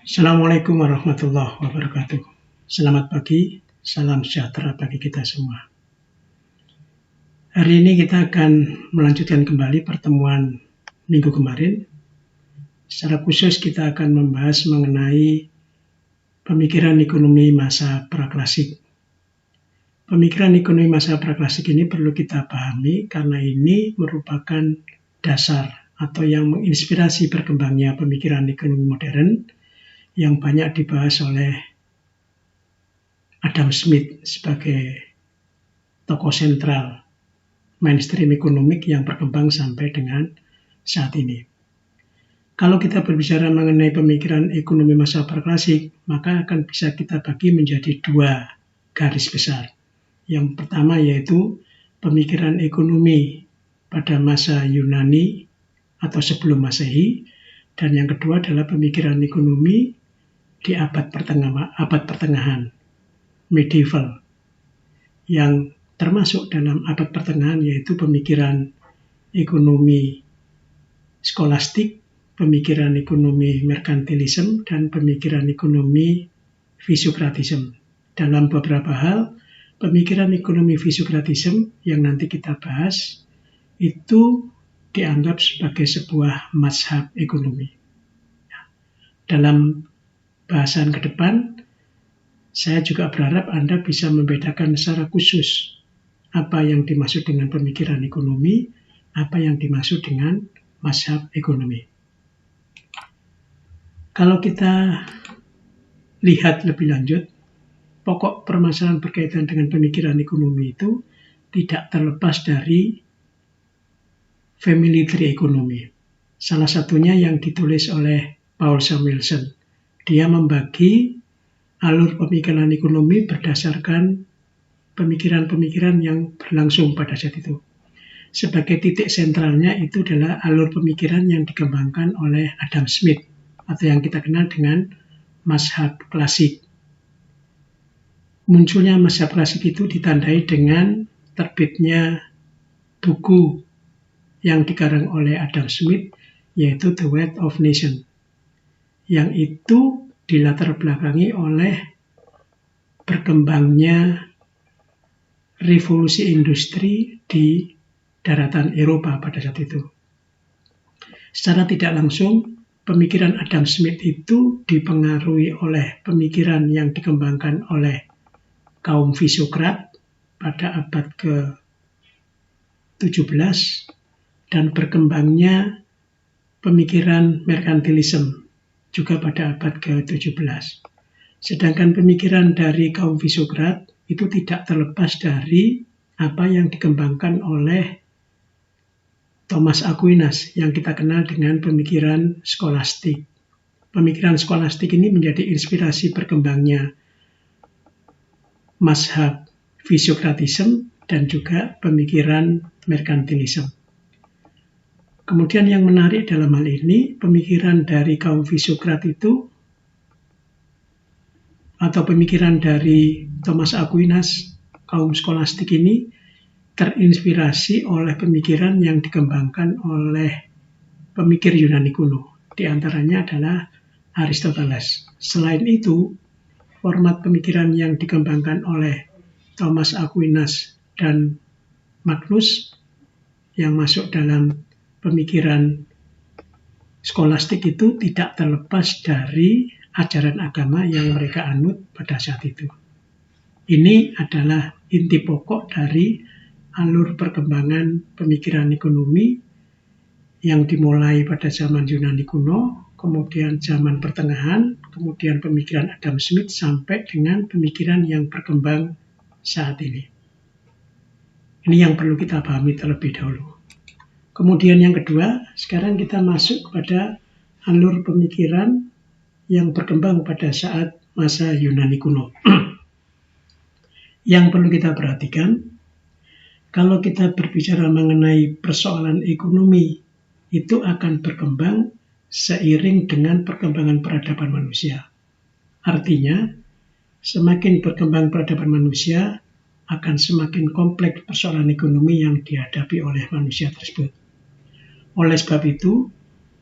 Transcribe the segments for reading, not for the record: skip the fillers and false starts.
Assalamualaikum warahmatullahi wabarakatuh. Selamat pagi, salam sejahtera bagi kita semua. Hari ini kita akan melanjutkan kembali pertemuan minggu kemarin. Secara khusus kita akan membahas mengenai pemikiran ekonomi masa praklasik. Pemikiran ekonomi masa praklasik ini perlu kita pahami karena ini merupakan dasar atau yang menginspirasi berkembangnya pemikiran ekonomi modern yang banyak dibahas oleh Adam Smith sebagai tokoh sentral mainstream ekonomik yang berkembang sampai dengan saat ini. Kalau kita berbicara mengenai pemikiran ekonomi masa praklasik, maka akan bisa kita bagi menjadi dua garis besar. Yang pertama yaitu pemikiran ekonomi pada masa Yunani atau sebelum Masehi, dan yang kedua adalah pemikiran ekonomi di abad pertengahan, medieval, yang termasuk dalam abad pertengahan yaitu pemikiran ekonomi skolastik, pemikiran ekonomi merkantilisme, dan pemikiran ekonomi fisiokratisme. Dalam beberapa hal, pemikiran ekonomi fisiokratisme yang nanti kita bahas itu dianggap sebagai sebuah mazhab ekonomi. Dalam bahasan ke depan, saya juga berharap Anda bisa membedakan secara khusus apa yang dimaksud dengan pemikiran ekonomi, apa yang dimaksud dengan mazhab ekonomi. Kalau kita lihat lebih lanjut, pokok permasalahan berkaitan dengan pemikiran ekonomi itu tidak terlepas dari family tree ekonomi. Salah satunya yang ditulis oleh Paul Samuelson. Dia membagi alur pemikiran ekonomi berdasarkan pemikiran-pemikiran yang berlangsung pada saat itu. Sebagai titik sentralnya itu adalah alur pemikiran yang dikembangkan oleh Adam Smith atau yang kita kenal dengan mazhab klasik. Munculnya mazhab klasik itu ditandai dengan terbitnya buku yang dikarang oleh Adam Smith yaitu The Wealth of Nations, yang itu dilatar belakangi oleh berkembangnya revolusi industri di daratan Eropa pada saat itu. Secara tidak langsung, pemikiran Adam Smith itu dipengaruhi oleh pemikiran yang dikembangkan oleh kaum fisiokrat pada abad ke-17 dan berkembangnya pemikiran merkantilisme juga pada abad ke-17. Sedangkan pemikiran dari kaum fisiokrat itu tidak terlepas dari apa yang dikembangkan oleh Thomas Aquinas yang kita kenal dengan pemikiran skolastik. Pemikiran skolastik ini menjadi inspirasi berkembangnya mazhab fisiokratisme dan juga pemikiran merkantilisme. Kemudian yang menarik dalam hal ini, pemikiran dari kaum fisiokrat itu atau pemikiran dari Thomas Aquinas, kaum skolastik ini terinspirasi oleh pemikiran yang dikembangkan oleh pemikir Yunani kuno. Di antaranya adalah Aristoteles. Selain itu, format pemikiran yang dikembangkan oleh Thomas Aquinas dan Magnus yang masuk dalam pemikiran skolastik itu tidak terlepas dari ajaran agama yang mereka anut pada saat itu. Ini adalah inti pokok dari alur perkembangan pemikiran ekonomi yang dimulai pada zaman Yunani kuno, kemudian zaman pertengahan, kemudian pemikiran Adam Smith sampai dengan pemikiran yang berkembang saat ini. Ini yang perlu kita pahami terlebih dahulu. Kemudian yang kedua, sekarang kita masuk kepada alur pemikiran yang berkembang pada saat masa Yunani kuno. Yang perlu kita perhatikan, kalau kita berbicara mengenai persoalan ekonomi, itu akan berkembang seiring dengan perkembangan peradaban manusia. Artinya, semakin berkembang peradaban manusia, akan semakin kompleks persoalan ekonomi yang dihadapi oleh manusia tersebut. Oleh sebab itu,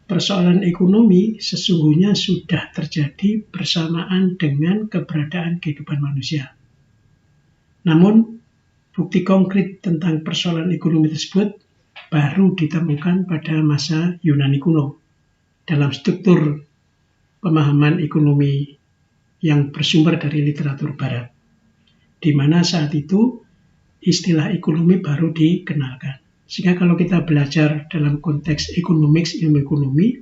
persoalan ekonomi sesungguhnya sudah terjadi bersamaan dengan keberadaan kehidupan manusia. Namun, bukti konkret tentang persoalan ekonomi tersebut baru ditemukan pada masa Yunani kuno dalam struktur pemahaman ekonomi yang bersumber dari literatur barat, di mana saat itu istilah ekonomi baru dikenalkan. Sehingga kalau kita belajar dalam konteks economics, ilmu ekonomi,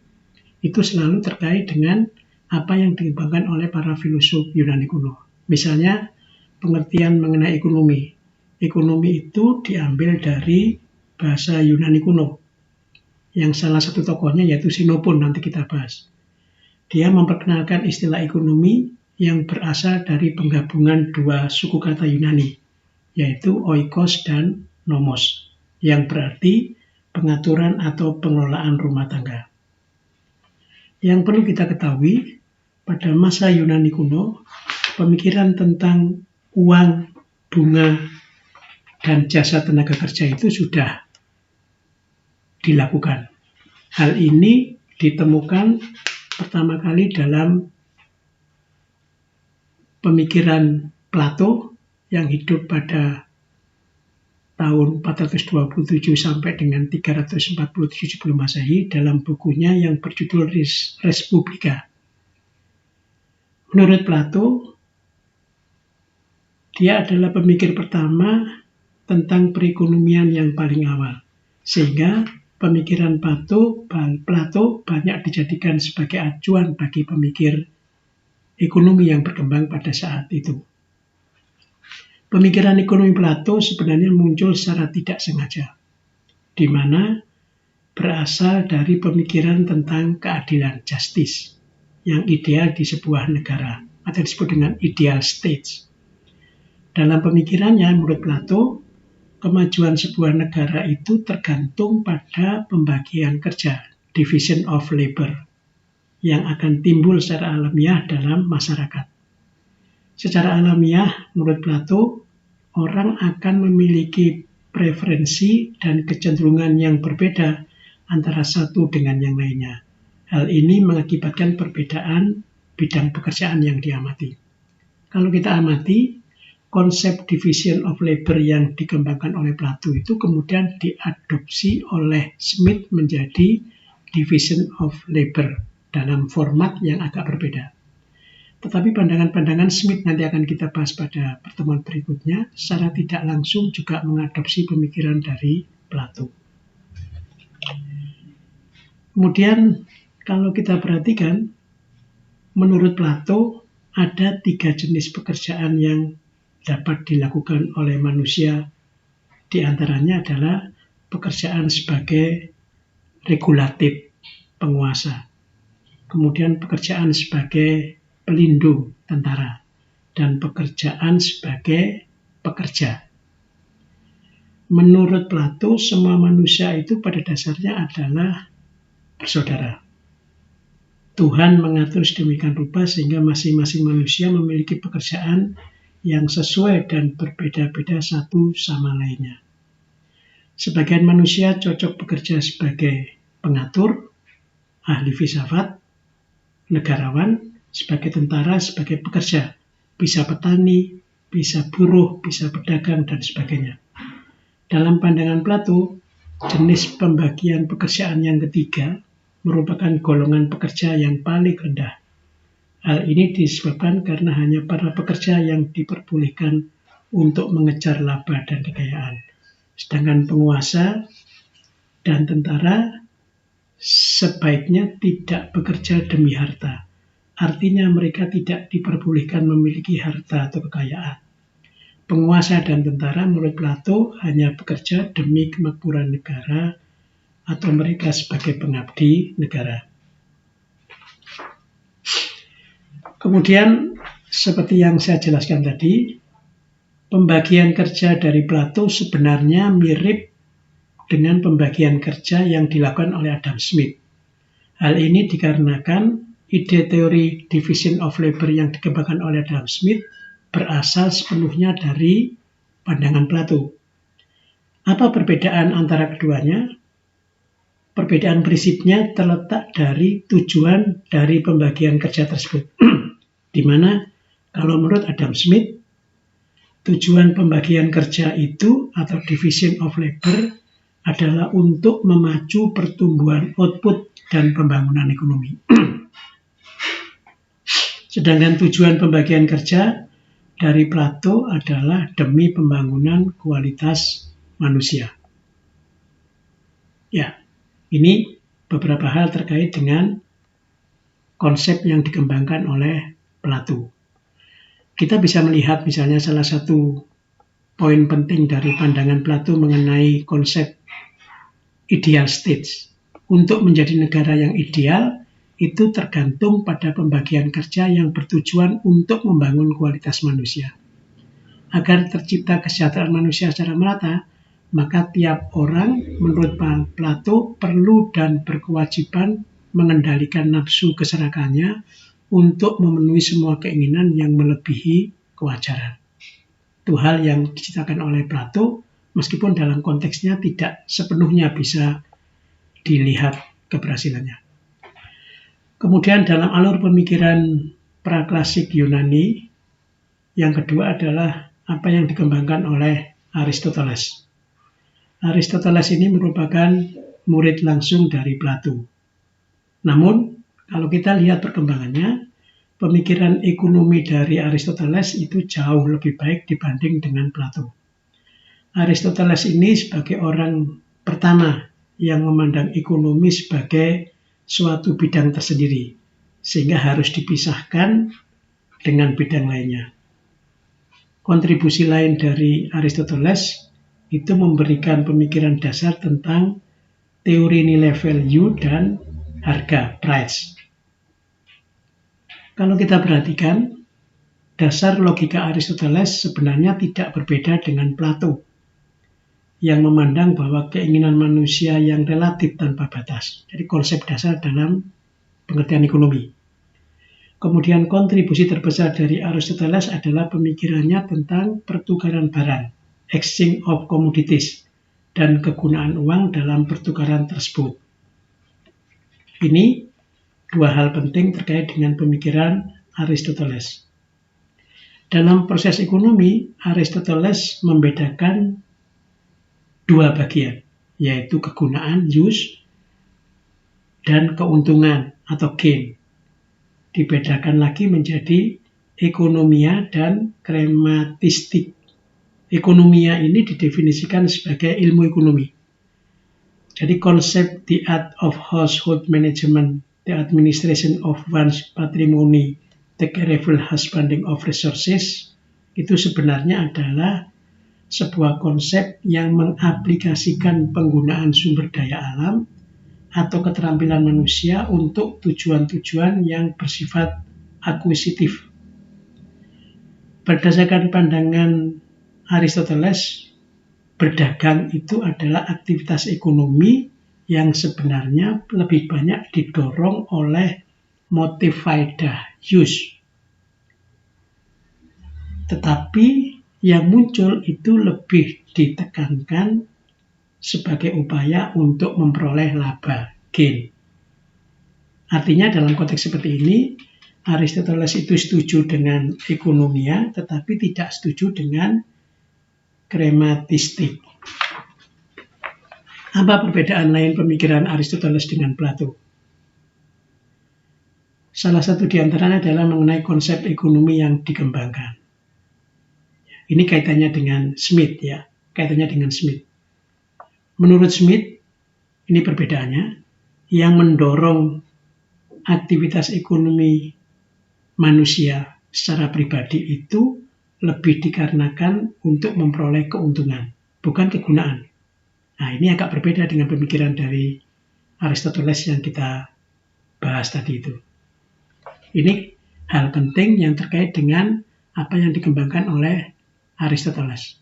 itu selalu terkait dengan apa yang dikembangkan oleh para filosof Yunani kuno. Misalnya, pengertian mengenai ekonomi. Ekonomi itu diambil dari bahasa Yunani kuno, yang salah satu tokohnya yaitu Xenophon, nanti kita bahas. Dia memperkenalkan istilah ekonomi yang berasal dari penggabungan dua suku kata Yunani, yaitu oikos dan nomos, yang berarti pengaturan atau pengelolaan rumah tangga. Yang perlu kita ketahui, pada masa Yunani kuno, pemikiran tentang uang, bunga, dan jasa tenaga kerja itu sudah dilakukan. Hal ini ditemukan pertama kali dalam pemikiran Plato yang hidup pada tahun 427 sampai dengan 347 sebelum Masehi dalam bukunya yang berjudul Res Publica. Menurut Plato, dia adalah pemikir pertama tentang perekonomian yang paling awal, sehingga pemikiran Plato banyak dijadikan sebagai acuan bagi pemikir ekonomi yang berkembang pada saat itu. Pemikiran ekonomi Plato sebenarnya muncul secara tidak sengaja, di mana berasal dari pemikiran tentang keadilan, justice, yang ideal di sebuah negara, atau disebut dengan ideal states. Dalam pemikirannya, menurut Plato, kemajuan sebuah negara itu tergantung pada pembagian kerja, division of labor, yang akan timbul secara alamiah dalam masyarakat. Secara alamiah, menurut Plato, orang akan memiliki preferensi dan kecenderungan yang berbeda antara satu dengan yang lainnya. Hal ini mengakibatkan perbedaan bidang pekerjaan yang diamati. Kalau kita amati, konsep division of labor yang dikembangkan oleh Plato itu kemudian diadopsi oleh Smith menjadi division of labor dalam format yang agak berbeda. Tetapi pandangan-pandangan Smith nanti akan kita bahas pada pertemuan berikutnya, secara tidak langsung juga mengadopsi pemikiran dari Plato. Kemudian kalau kita perhatikan, menurut Plato ada 3 jenis pekerjaan yang dapat dilakukan oleh manusia. Di antaranya adalah pekerjaan sebagai regulatif, penguasa. Kemudian pekerjaan sebagai pelindung, tentara. Dan pekerjaan sebagai pekerja. Menurut Plato, semua manusia itu pada dasarnya adalah bersaudara. Tuhan mengatur sedemikian rupa sehingga masing-masing manusia memiliki pekerjaan yang sesuai dan berbeda-beda satu sama lainnya. Sebagian manusia cocok bekerja sebagai pengatur, ahli filsafat, negarawan, sebagai tentara, sebagai pekerja, bisa petani, bisa buruh, bisa pedagang, dan sebagainya. Dalam pandangan Plato, jenis pembagian pekerjaan yang ketiga merupakan golongan pekerja yang paling rendah. Hal ini disebabkan karena hanya para pekerja yang diperbolehkan untuk mengejar laba dan kekayaan. Sedangkan penguasa dan tentara sebaiknya tidak bekerja demi harta. Artinya mereka tidak diperbolehkan memiliki harta atau kekayaan. Penguasa dan tentara menurut Plato hanya bekerja demi kemakmuran negara atau mereka sebagai pengabdi negara. Kemudian, seperti yang saya jelaskan tadi, pembagian kerja dari Plato sebenarnya mirip dengan pembagian kerja yang dilakukan oleh Adam Smith. Hal ini dikarenakan ide teori division of labor yang dikembangkan oleh Adam Smith berasal sepenuhnya dari pandangan Plato. Apa perbedaan antara keduanya? perbedaan prinsipnya terletak dari tujuan dari pembagian kerja tersebut. Di mana kalau menurut Adam Smith, tujuan pembagian kerja itu atau division of labor adalah untuk memacu pertumbuhan output dan pembangunan ekonomi. Sedangkan tujuan pembagian kerja dari Plato adalah demi pembangunan kualitas manusia. Ya, ini beberapa hal terkait dengan konsep yang dikembangkan oleh Plato. Kita bisa melihat misalnya salah satu poin penting dari pandangan Plato mengenai konsep ideal states. Untuk menjadi negara yang ideal, itu tergantung pada pembagian kerja yang bertujuan untuk membangun kualitas manusia. Agar tercipta kesejahteraan manusia secara merata, maka tiap orang menurut Plato perlu dan berkewajiban mengendalikan nafsu keserakannya untuk memenuhi semua keinginan yang melebihi kewajaran. Itu hal yang diciptakan oleh Plato, meskipun dalam konteksnya tidak sepenuhnya bisa dilihat keberhasilannya. Kemudian dalam alur pemikiran praklasik Yunani, yang kedua adalah apa yang dikembangkan oleh Aristoteles. Aristoteles ini merupakan murid langsung dari Plato. Namun, kalau kita lihat perkembangannya, pemikiran ekonomi dari Aristoteles itu jauh lebih baik dibanding dengan Plato. Aristoteles ini sebagai orang pertama yang memandang ekonomi sebagai suatu bidang tersendiri, sehingga harus dipisahkan dengan bidang lainnya. Kontribusi lain dari Aristoteles itu memberikan pemikiran dasar tentang teori nilai value dan harga, price. Kalau kita perhatikan, dasar logika Aristoteles sebenarnya tidak berbeda dengan Plato, yang memandang bahwa keinginan manusia yang relatif tanpa batas. Jadi konsep dasar dalam pengertian ekonomi. Kemudian kontribusi terbesar dari Aristoteles adalah pemikirannya tentang pertukaran barang, exchange of commodities, dan kegunaan uang dalam pertukaran tersebut. Ini dua hal penting terkait dengan pemikiran Aristoteles. Dalam proses ekonomi, Aristoteles membedakan dua bagian, yaitu kegunaan, use, dan keuntungan atau gain. Dibedakan lagi menjadi ekonomia dan krematistik. Ekonomia ini didefinisikan sebagai ilmu ekonomi. Jadi konsep the art of household management, the administration of one's patrimony, the careful husbanding of resources, itu sebenarnya adalah sebuah konsep yang mengaplikasikan penggunaan sumber daya alam atau keterampilan manusia untuk tujuan-tujuan yang bersifat akuisitif. Berdasarkan pandangan Aristoteles, berdagang itu adalah aktivitas ekonomi yang sebenarnya lebih banyak didorong oleh motif faedah, use. Tetapi yang muncul itu lebih ditekankan sebagai upaya untuk memperoleh laba, gain. Artinya dalam konteks seperti ini, Aristoteles itu setuju dengan ekonomia, tetapi tidak setuju dengan krematistik. Apa perbedaan lain pemikiran Aristoteles dengan Plato? Salah satu di antaranya adalah mengenai konsep ekonomi yang dikembangkan. Ini kaitannya dengan Smith, ya, kaitannya dengan Smith. Menurut Smith, ini perbedaannya, yang mendorong aktivitas ekonomi manusia secara pribadi itu lebih dikarenakan untuk memperoleh keuntungan, bukan kegunaan. Nah, ini agak berbeda dengan pemikiran dari Aristoteles yang kita bahas tadi itu. Ini hal penting yang terkait dengan apa yang dikembangkan oleh Aristoteles.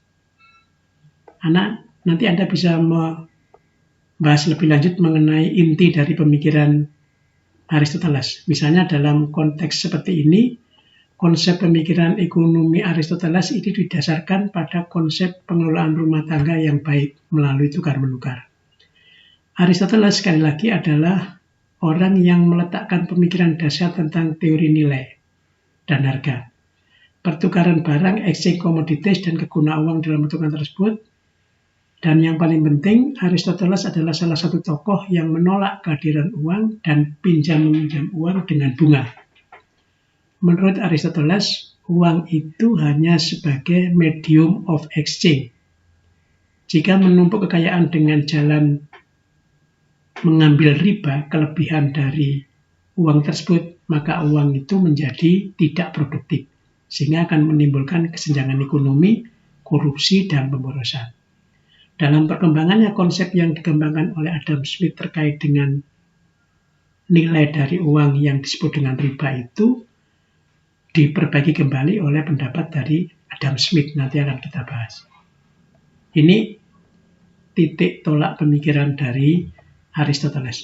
Nanti Anda bisa membahas lebih lanjut mengenai inti dari pemikiran Aristoteles. Misalnya dalam konteks seperti ini, konsep pemikiran ekonomi Aristoteles itu didasarkan pada konsep pengelolaan rumah tangga yang baik melalui tukar-menukar. Aristoteles sekali lagi adalah orang yang meletakkan pemikiran dasar tentang teori nilai dan harga, pertukaran barang, exchange commodities, dan kegunaan uang dalam pertukaran tersebut. Dan yang paling penting, Aristoteles adalah salah satu tokoh yang menolak kehadiran uang dan pinjam-meminjam uang dengan bunga. Menurut Aristoteles, uang itu hanya sebagai medium of exchange. Jika menumpuk kekayaan dengan jalan mengambil riba kelebihan dari uang tersebut, maka uang itu menjadi tidak produktif, sehingga akan menimbulkan kesenjangan ekonomi, korupsi, dan pemborosan. Dalam perkembangannya, konsep yang dikembangkan oleh Adam Smith terkait dengan nilai dari uang yang disebut dengan riba itu diperbaiki kembali oleh pendapat dari Adam Smith. Nanti akan kita bahas. Ini titik tolak pemikiran dari Aristoteles.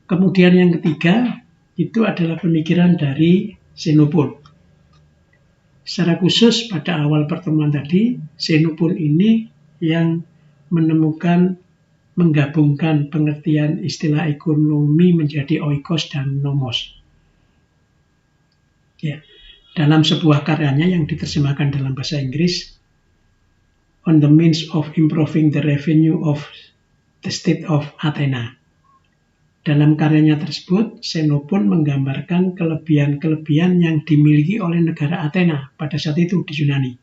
Kemudian yang ketiga, itu adalah pemikiran dari Xenophon. Secara khusus pada awal pertemuan tadi, Xenophon ini yang menggabungkan pengertian istilah ekonomi menjadi oikos dan nomos. Ya, dalam sebuah karyanya yang diterjemahkan dalam bahasa Inggris, On the Means of Improving the Revenue of the State of Athena. Dalam karyanya tersebut, Xenophon menggambarkan kelebihan-kelebihan yang dimiliki oleh negara Athena pada saat itu di Yunani.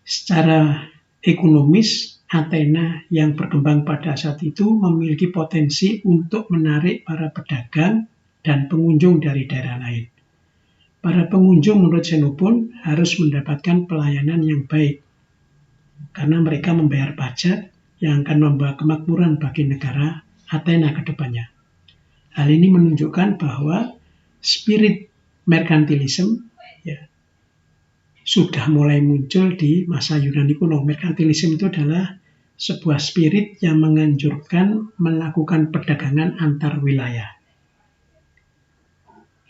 Secara ekonomis, Athena yang berkembang pada saat itu memiliki potensi untuk menarik para pedagang dan pengunjung dari daerah lain. Para pengunjung menurut Xenophon harus mendapatkan pelayanan yang baik, karena mereka membayar pajak yang akan membawa kemakmuran bagi negara Athena ke depannya. Hal ini menunjukkan bahwa spirit merkantilisme sudah mulai muncul di masa Yunani kuno. Merkantilisme itu adalah sebuah spirit yang menganjurkan melakukan perdagangan antar wilayah.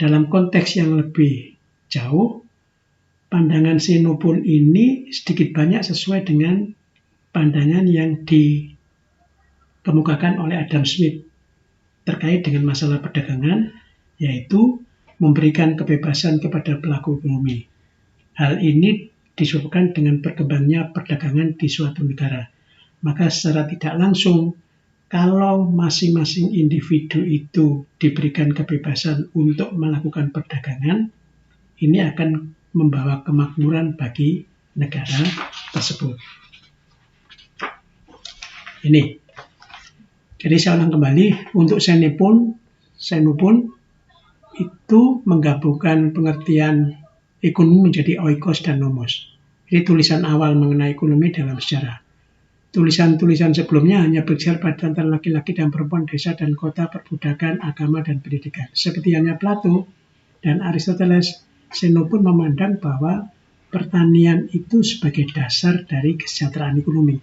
Dalam konteks yang lebih jauh, pandangan Xenophon ini sedikit banyak sesuai dengan pandangan yang dikemukakan oleh Adam Smith terkait dengan masalah perdagangan, yaitu memberikan kebebasan kepada pelaku ekonomi. Hal ini disebabkan dengan berkembangnya perdagangan di suatu negara. Maka secara tidak langsung, kalau masing-masing individu itu diberikan kebebasan untuk melakukan perdagangan, ini akan membawa kemakmuran bagi negara tersebut. Ini. Jadi saya ulang kembali, untuk Xenophon itu menggabungkan pengertian ekonomi menjadi oikos dan nomos. Ini tulisan awal mengenai ekonomi dalam sejarah. Tulisan-tulisan sebelumnya hanya berbicara pada antara laki-laki dan perempuan, desa dan kota, perbudakan, agama, dan pendidikan. Seperti halnya Plato dan Aristoteles, Xenophon memandang bahwa pertanian itu sebagai dasar dari kesejahteraan ekonomi.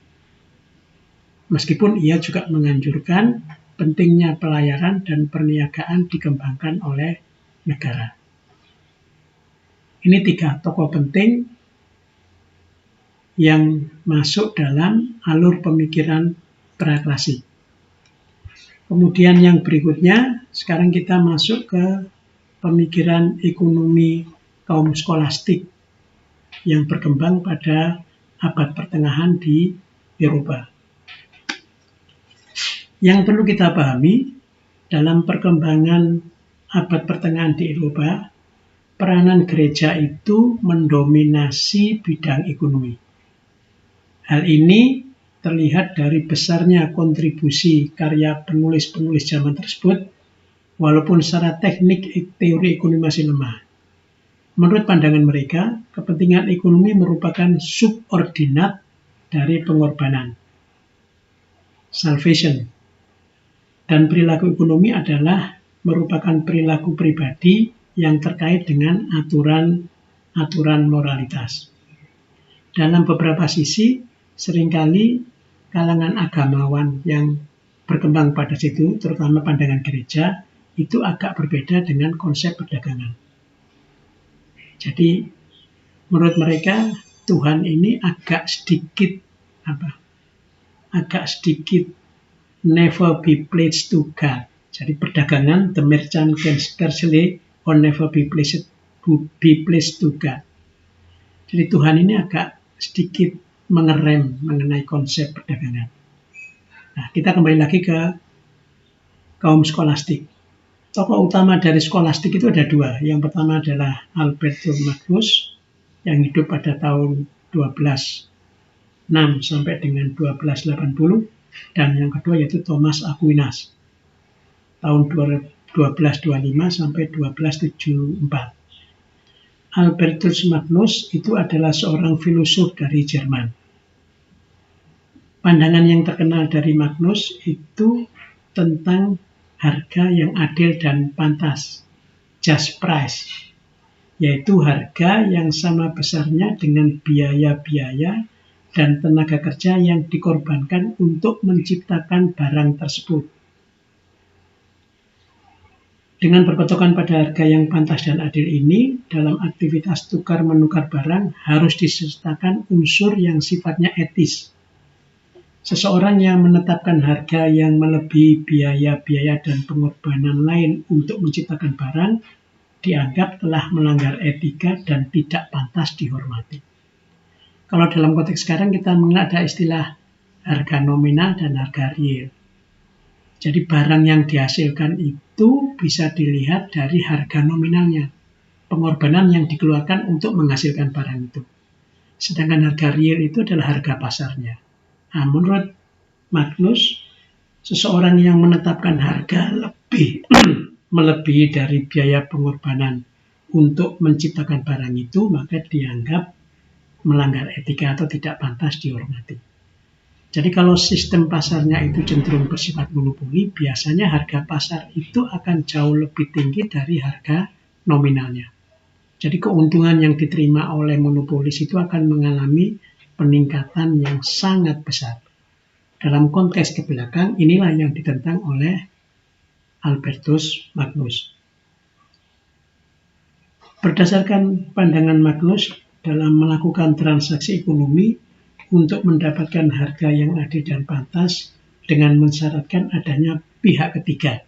Meskipun ia juga menganjurkan pentingnya pelayaran dan perniagaan dikembangkan oleh negara. Ini 3 tokoh penting yang masuk dalam alur pemikiran praklasik. Kemudian yang berikutnya, sekarang kita masuk ke pemikiran ekonomi kaum skolastik yang berkembang pada abad pertengahan di Eropa. Yang perlu kita pahami, dalam perkembangan abad pertengahan di Eropa, peranan gereja itu mendominasi bidang ekonomi. Hal ini terlihat dari besarnya kontribusi karya penulis-penulis zaman tersebut, walaupun secara teknik teori ekonomi masih lemah. Menurut pandangan mereka, kepentingan ekonomi merupakan subordinat dari pengorbanan, salvation, dan perilaku ekonomi adalah merupakan perilaku pribadi yang terkait dengan aturan moralitas. Dalam beberapa sisi, seringkali kalangan agamawan yang berkembang pada situ, terutama pandangan gereja, itu agak berbeda dengan konsep perdagangan. Jadi, menurut mereka, Tuhan ini agak sedikit never be pledged to God. Jadi perdagangan, the merchant can scarcely or never be pledged to God. Jadi Tuhan ini agak sedikit mengerem mengenai konsep perdagangan. Nah, kita kembali lagi ke kaum skolastik. Tokoh utama dari skolastik itu ada dua. Yang pertama adalah Albertus Magnus yang hidup pada tahun 1206 sampai dengan 1280, dan yang kedua yaitu Thomas Aquinas tahun 1225 sampai 1274. Albertus Magnus itu adalah seorang filosof dari Jerman. Pandangan yang terkenal dari Magnus itu tentang harga yang adil dan pantas, just price, yaitu harga yang sama besarnya dengan biaya-biaya dan tenaga kerja yang dikorbankan untuk menciptakan barang tersebut. Dengan berpatokan pada harga yang pantas dan adil ini, dalam aktivitas tukar-menukar barang harus disertakan unsur yang sifatnya etis. Seseorang yang menetapkan harga yang melebihi biaya-biaya dan pengorbanan lain untuk menciptakan barang dianggap telah melanggar etika dan tidak pantas dihormati. Kalau dalam konteks sekarang kita mengenal ada istilah harga nominal dan harga real. Jadi barang yang dihasilkan itu bisa dilihat dari harga nominalnya, pengorbanan yang dikeluarkan untuk menghasilkan barang itu. Sedangkan harga real itu adalah harga pasarnya. Nah, menurut Magnus, seseorang yang menetapkan harga lebih melebihi dari biaya pengorbanan untuk menciptakan barang itu, maka dianggap melanggar etika atau tidak pantas dihormati. Jadi kalau sistem pasarnya itu cenderung bersifat monopoli, biasanya harga pasar itu akan jauh lebih tinggi dari harga nominalnya. Jadi keuntungan yang diterima oleh monopolis itu akan mengalami peningkatan yang sangat besar. Dalam konteks ke belakang, inilah yang ditentang oleh Albertus Magnus. Berdasarkan pandangan Magnus, dalam melakukan transaksi ekonomi untuk mendapatkan harga yang adil dan pantas dengan mensyaratkan adanya pihak ketiga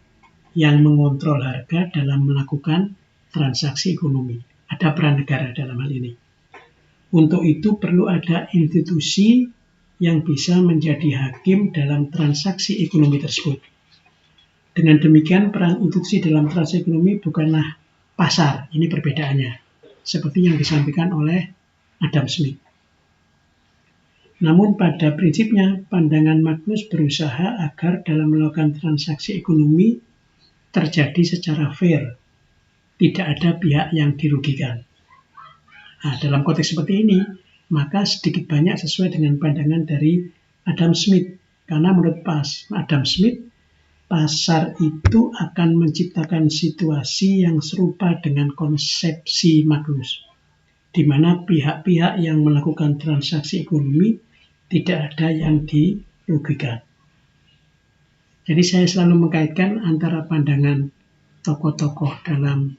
yang mengontrol harga dalam melakukan transaksi ekonomi. Ada peran negara dalam hal ini. Untuk itu perlu ada institusi yang bisa menjadi hakim dalam transaksi ekonomi tersebut. Dengan demikian, peran institusi dalam transaksi ekonomi bukanlah pasar, ini perbedaannya, seperti yang disampaikan oleh Adam Smith. Namun pada prinsipnya, pandangan Magnus berusaha agar dalam melakukan transaksi ekonomi terjadi secara fair, tidak ada pihak yang dirugikan. Nah, dalam konteks seperti ini, maka sedikit banyak sesuai dengan pandangan dari Adam Smith. Karena menurut Adam Smith, pasar itu akan menciptakan situasi yang serupa dengan konsepsi Magnus, di mana pihak-pihak yang melakukan transaksi ekonomi tidak ada yang dirugikan. Jadi saya selalu mengkaitkan antara pandangan tokoh-tokoh dalam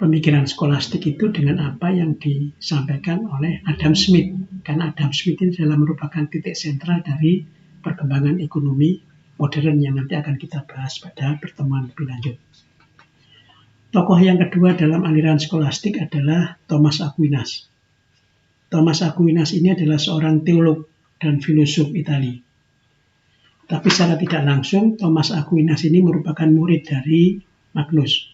pemikiran skolastik itu dengan apa yang disampaikan oleh Adam Smith. Karena Adam Smith ini adalah merupakan titik sentral dari perkembangan ekonomi modern yang nanti akan kita bahas pada pertemuan lebih lanjut. Tokoh yang kedua dalam aliran skolastik adalah Thomas Aquinas. Thomas Aquinas ini adalah seorang teolog dan filosof Italia. Tapi secara tidak langsung, Thomas Aquinas ini merupakan murid dari Magnus.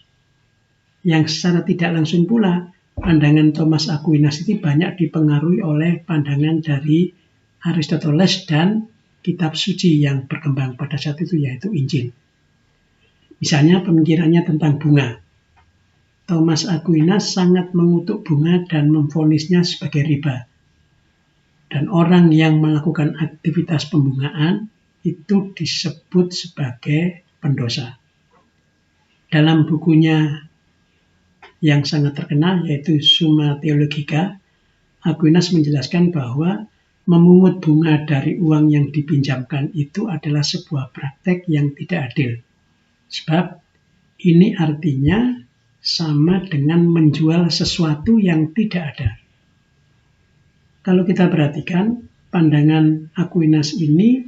Yang secara tidak langsung pula, pandangan Thomas Aquinas ini banyak dipengaruhi oleh pandangan dari Aristoteles dan kitab suci yang berkembang pada saat itu, yaitu Injil. Misalnya pemikirannya tentang bunga. Thomas Aquinas sangat mengutuk bunga dan memvonisnya sebagai riba. Dan orang yang melakukan aktivitas pembungaan itu disebut sebagai pendosa. Dalam bukunya yang sangat terkenal yaitu Summa Theologica, Aquinas menjelaskan bahwa memungut bunga dari uang yang dipinjamkan itu adalah sebuah praktek yang tidak adil. Sebab ini artinya sama dengan menjual sesuatu yang tidak ada. Kalau kita perhatikan, pandangan Aquinas ini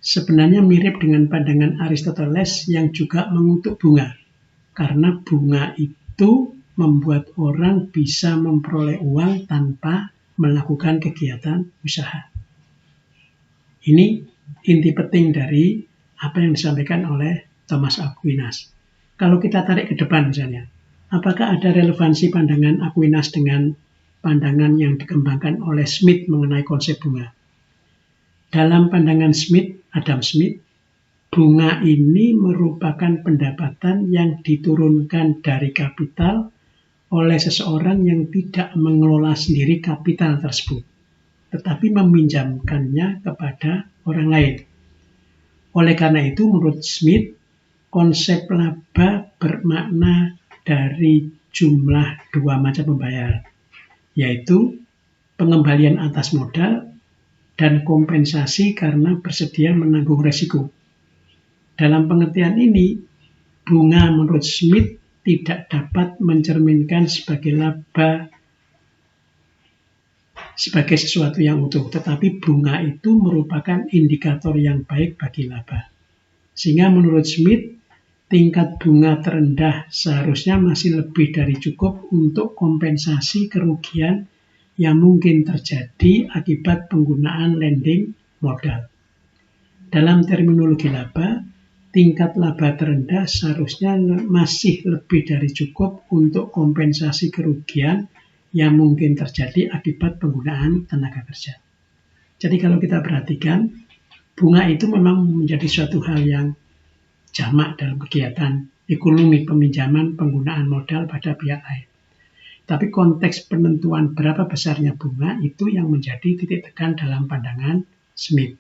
sebenarnya mirip dengan pandangan Aristoteles yang juga mengutuk bunga, karena bunga itu membuat orang bisa memperoleh uang tanpa melakukan kegiatan usaha. Ini inti penting dari apa yang disampaikan oleh Thomas Aquinas. Kalau kita tarik ke depan misalnya, apakah ada relevansi pandangan Aquinas dengan pandangan yang dikembangkan oleh Smith mengenai konsep bunga? Dalam pandangan Adam Smith, bunga ini merupakan pendapatan yang diturunkan dari kapital oleh seseorang yang tidak mengelola sendiri kapital tersebut, tetapi meminjamkannya kepada orang lain. Oleh karena itu, menurut Smith, konsep laba bermakna dari jumlah dua macam pembayaran, yaitu pengembalian atas modal dan kompensasi karena bersedia menanggung resiko. Dalam pengertian ini, bunga menurut Smith tidak dapat mencerminkan sebagai laba sebagai sesuatu yang utuh, tetapi bunga itu merupakan indikator yang baik bagi laba. Sehingga menurut Smith, tingkat bunga terendah seharusnya masih lebih dari cukup untuk kompensasi kerugian yang mungkin terjadi akibat penggunaan lending modal. Dalam terminologi laba, tingkat laba terendah seharusnya masih lebih dari cukup untuk kompensasi kerugian yang mungkin terjadi akibat penggunaan tenaga kerja. Jadi kalau kita perhatikan, bunga itu memang menjadi suatu hal yang jamak dalam kegiatan ekonomi peminjaman penggunaan modal pada pihak lain. Tapi konteks penentuan berapa besarnya bunga itu yang menjadi titik tekan dalam pandangan Smith.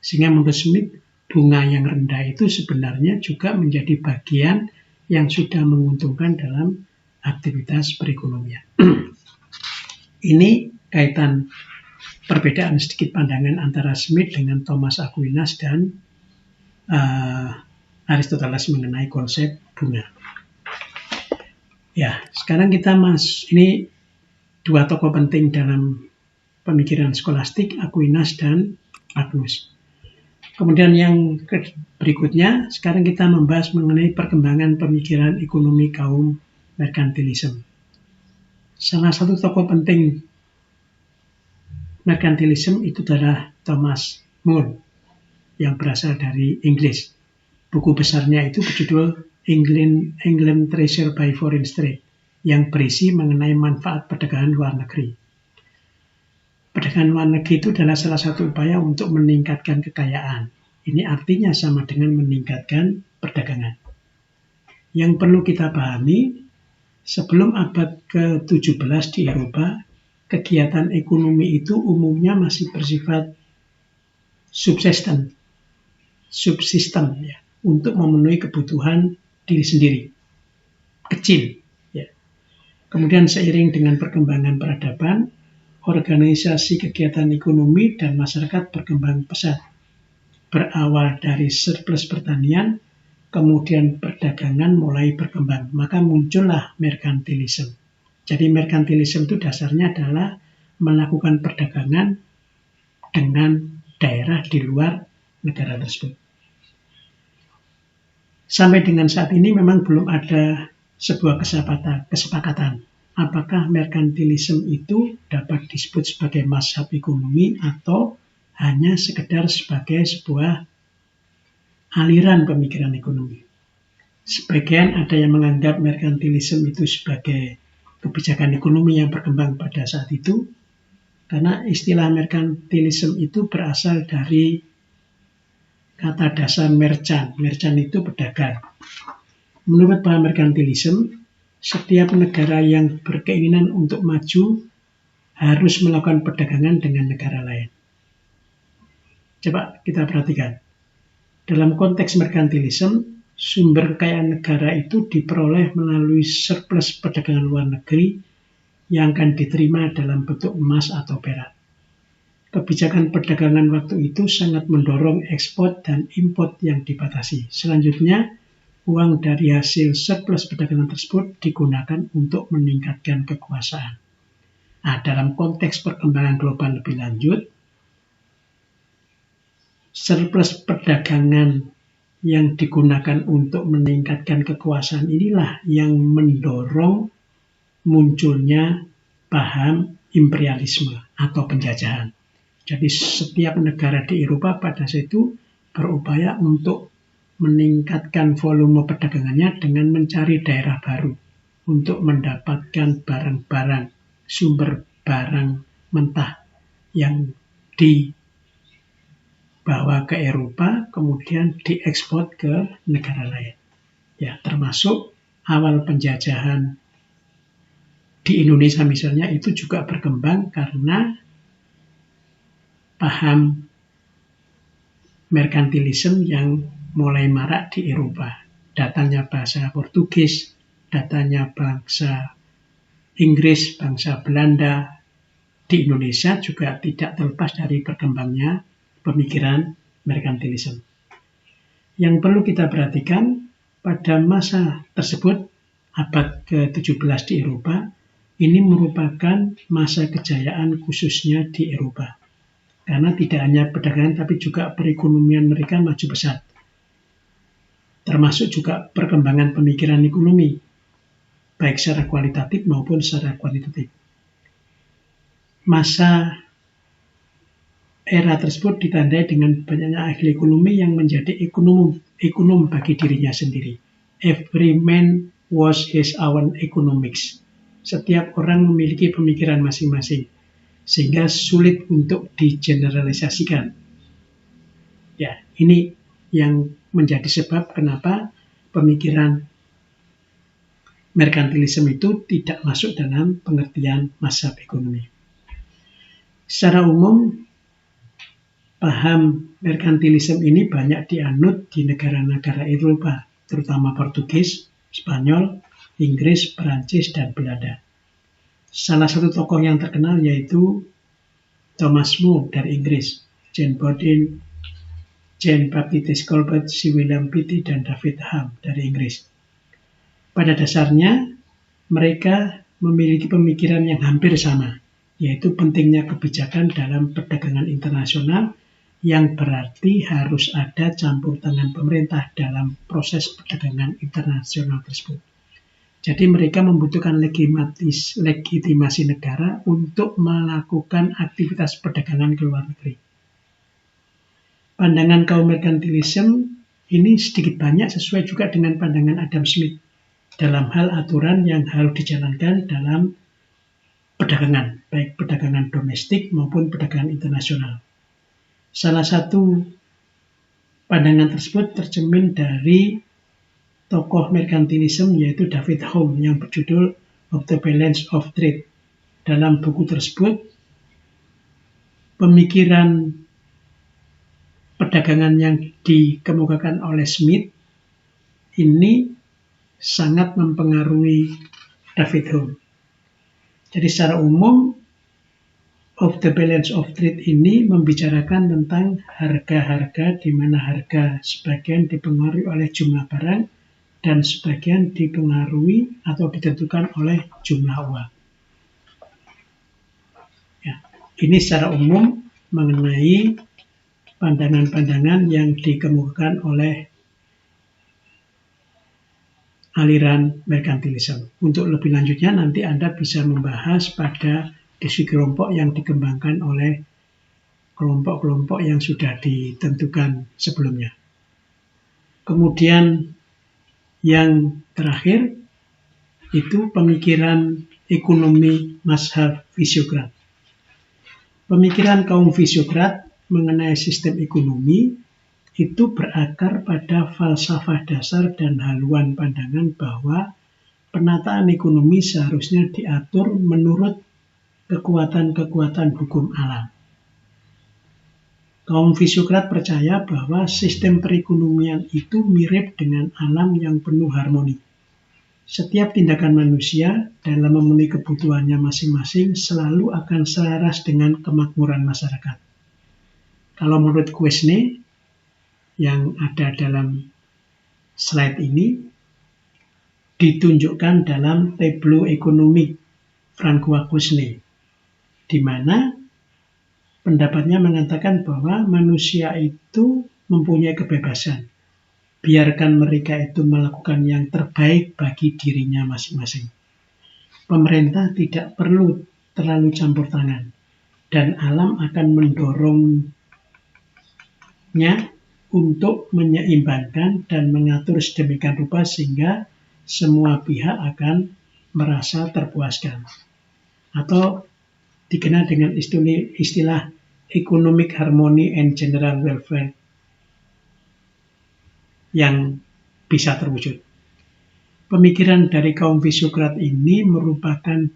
Sehingga menurut Smith, bunga yang rendah itu sebenarnya juga menjadi bagian yang sudah menguntungkan dalam aktivitas perekonomian. Ini kaitan perbedaan sedikit pandangan antara Smith dengan Thomas Aquinas dan Aristoteles mengenai konsep bunga. Ya, sekarang kita ini dua tokoh penting dalam pemikiran skolastik, Aquinas dan Magnus. Kemudian yang berikutnya, sekarang kita membahas mengenai perkembangan pemikiran ekonomi kaum merkantilisme. Salah satu tokoh penting merkantilisme itu adalah Thomas More yang berasal dari Inggris. Buku besarnya itu berjudul England Treasured by Foreign Trade yang berisi mengenai manfaat perdagangan luar negeri. Perdagangan luar negeri itu adalah salah satu upaya untuk meningkatkan kekayaan. Ini artinya sama dengan meningkatkan perdagangan. Yang perlu kita pahami, sebelum abad ke-17 di Eropa, kegiatan ekonomi itu umumnya masih bersifat subsisten ya, untuk memenuhi kebutuhan diri sendiri, kecil. Ya. Kemudian seiring dengan perkembangan peradaban, organisasi kegiatan ekonomi dan masyarakat berkembang pesat. Berawal dari surplus pertanian, kemudian perdagangan mulai berkembang. Maka muncullah merkantilisme. Jadi merkantilisme itu dasarnya adalah melakukan perdagangan dengan daerah di luar negara tersebut. Sampai dengan saat ini memang belum ada sebuah kesepakatan apakah merkantilisme itu dapat disebut sebagai mazhab ekonomi atau hanya sekedar sebagai sebuah aliran pemikiran ekonomi. Sebagian ada yang menganggap merkantilisme itu sebagai kebijakan ekonomi yang berkembang pada saat itu, karena istilah merkantilisme itu berasal dari kata dasar merchant. Merchant itu pedagang. Menurut paham merkantilisme, setiap negara yang berkeinginan untuk maju harus melakukan perdagangan dengan negara lain. Coba kita perhatikan. Dalam konteks merkantilisme, sumber kekayaan negara itu diperoleh melalui surplus perdagangan luar negeri yang akan diterima dalam bentuk emas atau perak. Kebijakan perdagangan waktu itu sangat mendorong ekspor dan impor yang dibatasi. Selanjutnya, uang dari hasil surplus perdagangan tersebut digunakan untuk meningkatkan kekuasaan. Nah, dalam konteks perkembangan global lebih lanjut, Surplus perdagangan yang digunakan untuk meningkatkan kekuasaan inilah yang mendorong munculnya paham imperialisme atau penjajahan. Jadi setiap negara di Eropa pada saat itu berupaya untuk meningkatkan volume perdagangannya dengan mencari daerah baru untuk mendapatkan barang-barang, sumber barang mentah yang dibawa ke Eropa, kemudian diekspor ke negara lain. Ya, termasuk awal penjajahan di Indonesia misalnya itu juga berkembang karena paham merkantilisme yang mulai marak di Eropa. Datangnya bahasa Portugis, datangnya bangsa Inggris, bangsa Belanda di Indonesia juga tidak terlepas dari berkembangnya pemikiran merkantilisme. Yang perlu kita perhatikan pada masa tersebut, abad ke-17 di Eropa, ini merupakan masa kejayaan khususnya di Eropa. Karena tidak hanya perdagangan tapi juga perekonomian mereka maju pesat. Termasuk juga perkembangan pemikiran ekonomi, baik secara kualitatif maupun secara kuantitatif. Masa era tersebut ditandai dengan banyaknya ahli ekonomi yang menjadi ekonom bagi dirinya sendiri. Every man was his own economics. Setiap orang memiliki pemikiran masing-masing, sehingga sulit untuk digeneralisasikan. Ya, ini yang menjadi sebab kenapa pemikiran merkantilisme itu tidak masuk dalam pengertian mazhab ekonomi. Secara umum, paham merkantilisme ini banyak dianut di negara-negara Eropa, terutama Portugis, Spanyol, Inggris, Perancis, dan Belanda. Salah satu tokoh yang terkenal yaitu Thomas More dari Inggris, Jane Bodin, Jean-Baptiste Colbert, C. William Pitt, dan David Hume dari Inggris. Pada dasarnya, mereka memiliki pemikiran yang hampir sama, yaitu pentingnya kebijakan dalam perdagangan internasional yang berarti harus ada campur tangan pemerintah dalam proses perdagangan internasional tersebut. Jadi mereka membutuhkan legitimasi negara untuk melakukan aktivitas perdagangan ke luar negeri. Pandangan kaum merkantilisme ini sedikit banyak sesuai juga dengan pandangan Adam Smith dalam hal aturan yang harus dijalankan dalam perdagangan, baik perdagangan domestik maupun perdagangan internasional. Salah satu pandangan tersebut tercermin dari tokoh merkantilisme yaitu David Hume yang berjudul Of the Balance of Trade. Dalam buku tersebut, pemikiran perdagangan yang dikemukakan oleh Smith ini sangat mempengaruhi David Hume. Jadi secara umum, Of the Balance of Trade ini membicarakan tentang harga-harga di mana harga sebagian dipengaruhi oleh jumlah barang dan sebagian dipengaruhi atau ditentukan oleh jumlah uang. Ya, ini secara umum mengenai pandangan-pandangan yang dikemukakan oleh aliran merkantilisme. Untuk lebih lanjutnya nanti Anda bisa membahas pada diskusi kelompok yang dikembangkan oleh kelompok-kelompok yang sudah ditentukan sebelumnya. Kemudian yang terakhir itu pemikiran ekonomi mazhab fisiokrat. Pemikiran kaum fisiokrat mengenai sistem ekonomi itu berakar pada falsafah dasar dan haluan pandangan bahwa penataan ekonomi seharusnya diatur menurut kekuatan-kekuatan hukum alam. Kaum fisiokrat percaya bahwa sistem perekonomian itu mirip dengan alam yang penuh harmoni. Setiap tindakan manusia dalam memenuhi kebutuhannya masing-masing selalu akan selaras dengan kemakmuran masyarakat. Kalau menurut Quesnay yang ada dalam slide ini, ditunjukkan dalam tableau ekonomi François Quesnay, di mana Pendapatnya mengatakan bahwa manusia itu mempunyai kebebasan. Biarkan mereka itu melakukan yang terbaik bagi dirinya masing-masing. Pemerintah tidak perlu terlalu campur tangan, dan alam akan mendorongnya untuk menyeimbangkan dan mengatur sedemikian rupa sehingga semua pihak akan merasa terpuaskan. Atau dikenal dengan istilah economic harmony and general welfare yang bisa terwujud. Pemikiran dari kaum Fisokrat ini merupakan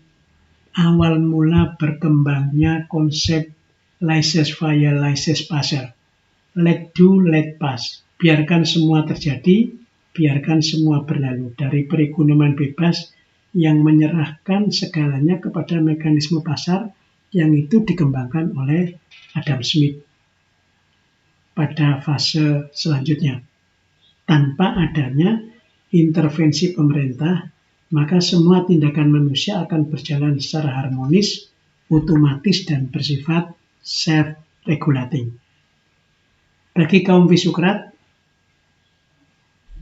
awal mula berkembangnya konsep laissez-faire, laissez-passer. Let do, let pass. Biarkan semua terjadi, biarkan semua berlalu. Dari perekonomian bebas yang menyerahkan segalanya kepada mekanisme pasar yang itu dikembangkan oleh Adam Smith pada fase selanjutnya. Tanpa adanya intervensi pemerintah, maka semua tindakan manusia akan berjalan secara harmonis, otomatis, dan bersifat self-regulating. Bagi kaum Fisokrat,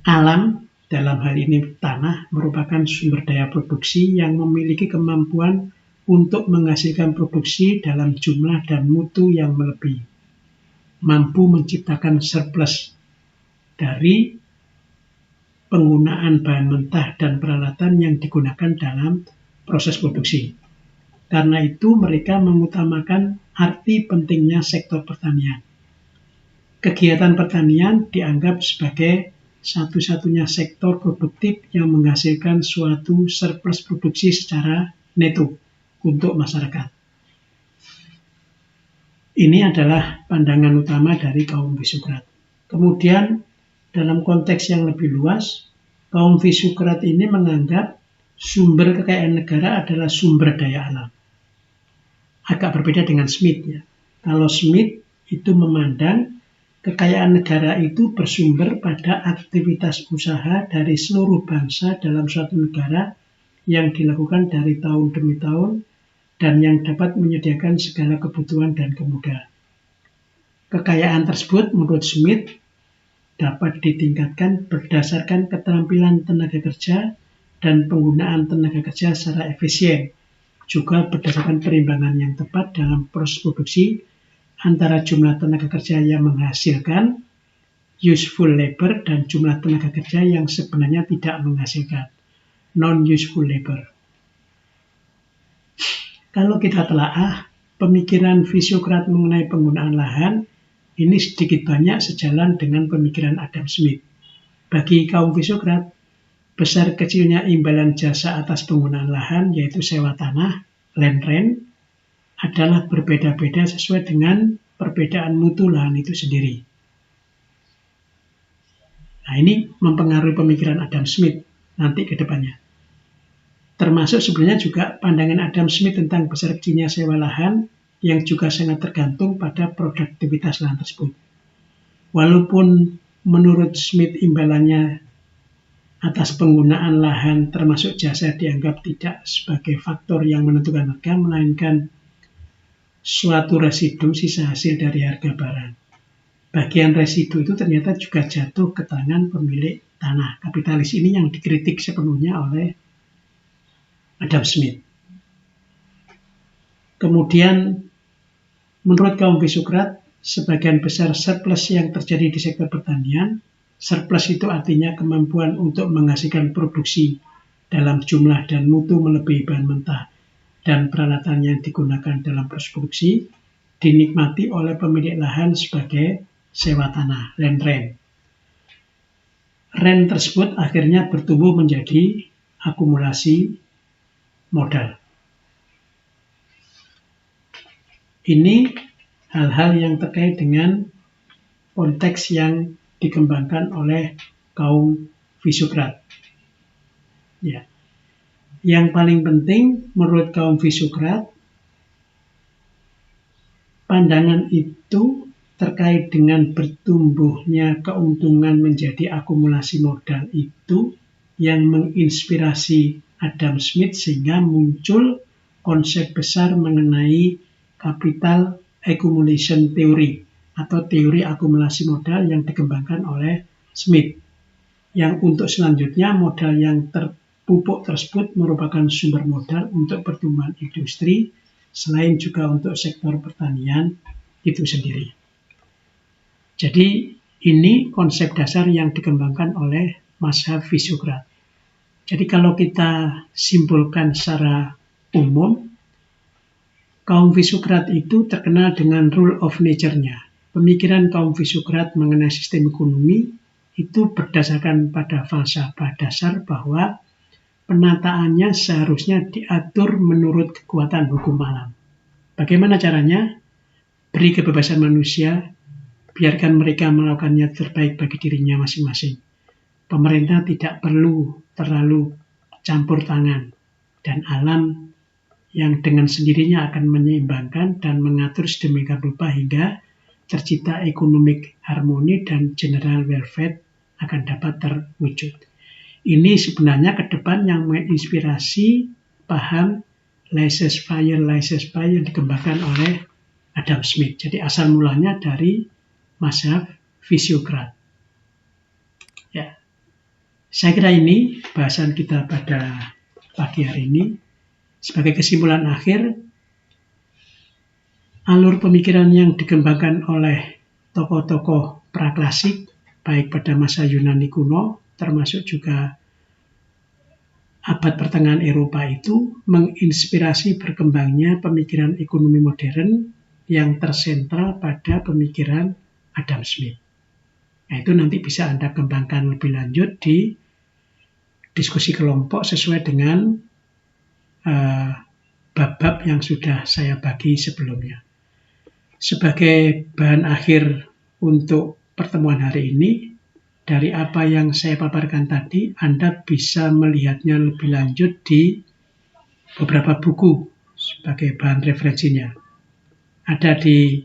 alam, dalam hal ini tanah, merupakan sumber daya produksi yang memiliki kemampuan untuk menghasilkan produksi dalam jumlah dan mutu yang melebihi, mampu menciptakan surplus dari penggunaan bahan mentah dan peralatan yang digunakan dalam proses produksi. Karena itu mereka mengutamakan arti pentingnya sektor pertanian. Kegiatan pertanian dianggap sebagai satu-satunya sektor produktif yang menghasilkan suatu surplus produksi secara neto untuk masyarakat. Ini adalah pandangan utama dari kaum Fisokrat. Kemudian dalam konteks yang lebih luas, kaum Fisokrat ini menganggap sumber kekayaan negara adalah sumber daya alam. Agak berbeda dengan Smith ya. Kalau Smith itu memandang kekayaan negara itu bersumber pada aktivitas usaha dari seluruh bangsa dalam suatu negara yang dilakukan dari tahun demi tahun dan yang dapat menyediakan segala kebutuhan dan kemudahan. Kekayaan tersebut menurut Smith dapat ditingkatkan berdasarkan keterampilan tenaga kerja dan penggunaan tenaga kerja secara efisien, juga berdasarkan perimbangan yang tepat dalam proses produksi antara jumlah tenaga kerja yang menghasilkan useful labor dan jumlah tenaga kerja yang sebenarnya tidak menghasilkan non-useful labor. Kalau kita telaah pemikiran Fisokrat mengenai penggunaan lahan, ini sedikit banyak sejalan dengan pemikiran Adam Smith. Bagi kaum Fisokrat, besar kecilnya imbalan jasa atas penggunaan lahan, yaitu sewa tanah, land rent, adalah berbeda-beda sesuai dengan perbedaan mutu lahan itu sendiri. Nah, ini mempengaruhi pemikiran Adam Smith nanti ke depannya. Termasuk sebenarnya juga pandangan Adam Smith tentang besar kecilnya sewa lahan yang juga sangat tergantung pada produktivitas lahan tersebut. Walaupun menurut Smith imbalannya atas penggunaan lahan termasuk jasa dianggap tidak sebagai faktor yang menentukan harga, melainkan suatu residu sisa hasil dari harga barang. Bagian residu itu ternyata juga jatuh ke tangan pemilik tanah. Kapitalis ini yang dikritik sepenuhnya oleh Adam Smith. Kemudian menurut kaum Fisokrat, sebagian besar surplus yang terjadi di sektor pertanian, surplus itu artinya kemampuan untuk menghasilkan produksi dalam jumlah dan mutu melebihi bahan mentah dan peralatan yang digunakan dalam proses produksi, dinikmati oleh pemilik lahan sebagai sewa tanah, land rent. Rent tersebut akhirnya bertumbuh menjadi akumulasi modal. Ini hal-hal yang terkait dengan konteks yang dikembangkan oleh kaum Fisokrat. Ya. Yang paling penting menurut kaum Fisokrat, pandangan itu terkait dengan bertumbuhnya keuntungan menjadi akumulasi modal itu yang menginspirasi Adam Smith sehingga muncul konsep besar mengenai capital accumulation theory atau teori akumulasi modal yang dikembangkan oleh Smith. Yang untuk selanjutnya modal yang terpupuk tersebut merupakan sumber modal untuk pertumbuhan industri selain juga untuk sektor pertanian itu sendiri. Jadi ini konsep dasar yang dikembangkan oleh mazhab Fisiokrat. Jadi kalau kita simpulkan secara umum, kaum Fisiokrat itu terkenal dengan rule of nature-nya. Pemikiran kaum Fisiokrat mengenai sistem ekonomi itu berdasarkan pada falsafah dasar bahwa penataannya seharusnya diatur menurut kekuatan hukum alam. Bagaimana caranya? Beri kebebasan manusia, biarkan mereka melakukannya terbaik bagi dirinya masing-masing. Pemerintah tidak perlu terlalu campur tangan, dan alam yang dengan sendirinya akan menyeimbangkan dan mengatur sedemikian rupa hingga tercipta economic harmony dan general welfare akan dapat terwujud. Ini sebenarnya ke depan yang menginspirasi paham laissez-faire yang dikembangkan oleh Adam Smith. Jadi asal mulanya dari mazhab Fisiokrat. Ya, saya kira ini bahasan kita pada pagi hari ini. Sebagai kesimpulan akhir, alur pemikiran yang dikembangkan oleh tokoh-tokoh praklasik, baik pada masa Yunani kuno, termasuk juga abad pertengahan Eropa itu, menginspirasi berkembangnya pemikiran ekonomi modern yang tersentral pada pemikiran Adam Smith. Nah, itu nanti bisa Anda kembangkan lebih lanjut di diskusi kelompok sesuai dengan bab-bab yang sudah saya bagi sebelumnya. Sebagai bahan akhir untuk pertemuan hari ini, dari apa yang saya paparkan tadi, Anda bisa melihatnya lebih lanjut di beberapa buku sebagai bahan referensinya. Ada di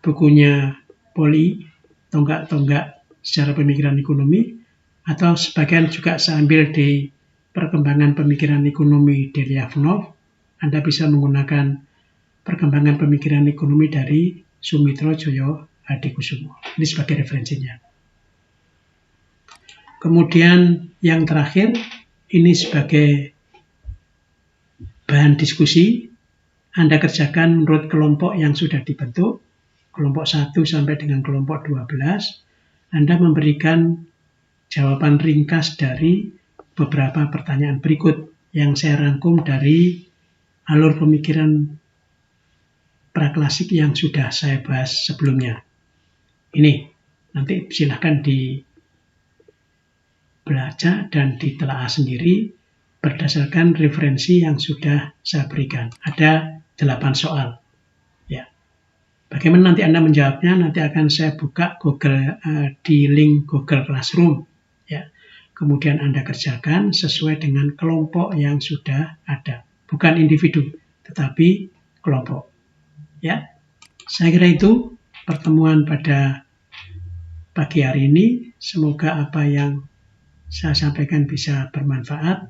bukunya Poli, Tonggak-tonggak Sejarah Pemikiran Ekonomi, atau sebagian juga saya ambil di Perkembangan Pemikiran Ekonomi Delyavnov. Anda bisa menggunakan Perkembangan Pemikiran Ekonomi dari Sumitro Joyo Hadikusumo. Ini sebagai referensinya. Kemudian yang terakhir, ini sebagai bahan diskusi, Anda kerjakan menurut kelompok yang sudah dibentuk, kelompok 1 sampai dengan kelompok 12, Anda memberikan jawaban ringkas dari beberapa pertanyaan berikut yang saya rangkum dari alur pemikiran praklasik yang sudah saya bahas sebelumnya. Ini, nanti silahkan dibaca dan ditelaah sendiri berdasarkan referensi yang sudah saya berikan. Ada 8 soal. Ya. Bagaimana nanti Anda menjawabnya? Nanti akan saya buka Google di link Google Classroom. Ya. Kemudian Anda kerjakan sesuai dengan kelompok yang sudah ada. Bukan individu, tetapi kelompok. Ya, saya kira itu pertemuan pada pagi hari ini. Semoga apa yang saya sampaikan bisa bermanfaat.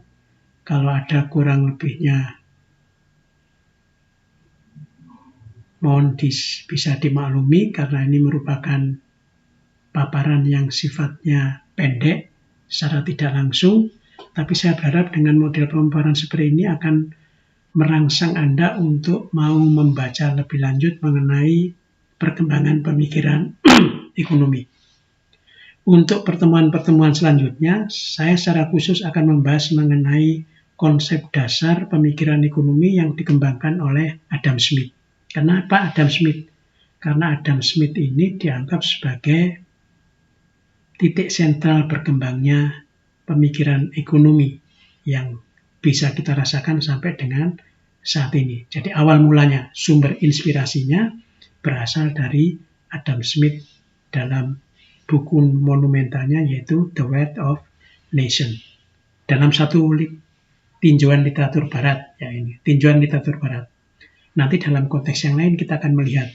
Kalau ada kurang lebihnya, mohon bisa dimaklumi karena ini merupakan paparan yang sifatnya pendek, secara tidak langsung, tapi saya berharap dengan model pemaparan seperti ini akan merangsang Anda untuk mau membaca lebih lanjut mengenai perkembangan pemikiran ekonomi. Untuk pertemuan-pertemuan selanjutnya, saya secara khusus akan membahas mengenai konsep dasar pemikiran ekonomi yang dikembangkan oleh Adam Smith. Kenapa Adam Smith? Karena Adam Smith ini dianggap sebagai titik sentral berkembangnya pemikiran ekonomi yang bisa kita rasakan sampai dengan saat ini. Jadi awal mulanya, sumber inspirasinya berasal dari Adam Smith dalam buku monumentalnya yaitu The Wealth of Nation. Dalam satu tinjauan literatur barat, ya ini, tinjauan literatur barat. Nanti dalam konteks yang lain kita akan melihat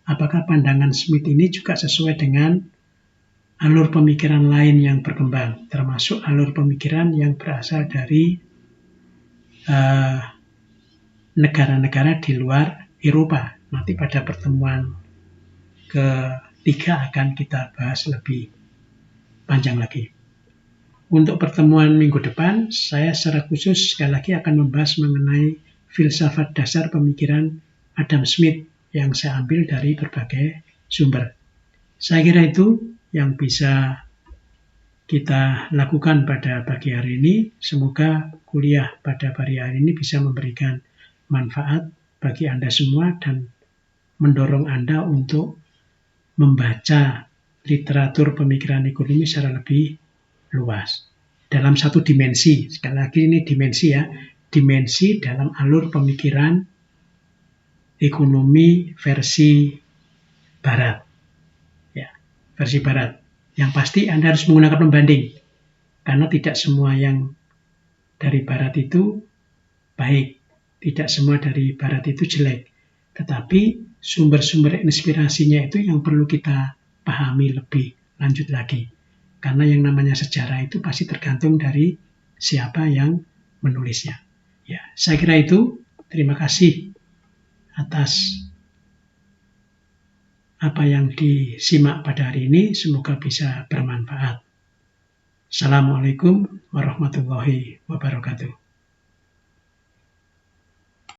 apakah pandangan Smith ini juga sesuai dengan alur pemikiran lain yang berkembang, termasuk alur pemikiran yang berasal dari negara-negara di luar Eropa, Nanti pada pertemuan ketiga akan kita bahas lebih panjang lagi. Untuk pertemuan minggu depan, saya secara khusus sekali lagi akan membahas mengenai filsafat dasar pemikiran Adam Smith yang saya ambil dari berbagai sumber. Saya kira itu yang bisa kita lakukan pada pagi hari ini. Semoga kuliah pada pagi hari ini bisa memberikan manfaat bagi Anda semua dan mendorong Anda untuk membaca literatur pemikiran ekonomi secara lebih luas. Dalam satu dimensi, sekali lagi ini dimensi ya, dimensi dalam alur pemikiran ekonomi versi Barat. Ya, versi Barat. Yang pasti Anda harus menggunakan pembanding, karena tidak semua yang dari Barat itu baik, tidak semua dari Barat itu jelek. Tetapi sumber-sumber inspirasinya itu yang perlu kita pahami lebih lanjut lagi. Karena yang namanya sejarah itu pasti tergantung dari siapa yang menulisnya. Ya, saya kira itu. Terima kasih atas apa yang disimak pada hari ini. Semoga bisa bermanfaat. Assalamualaikum warahmatullahi wabarakatuh.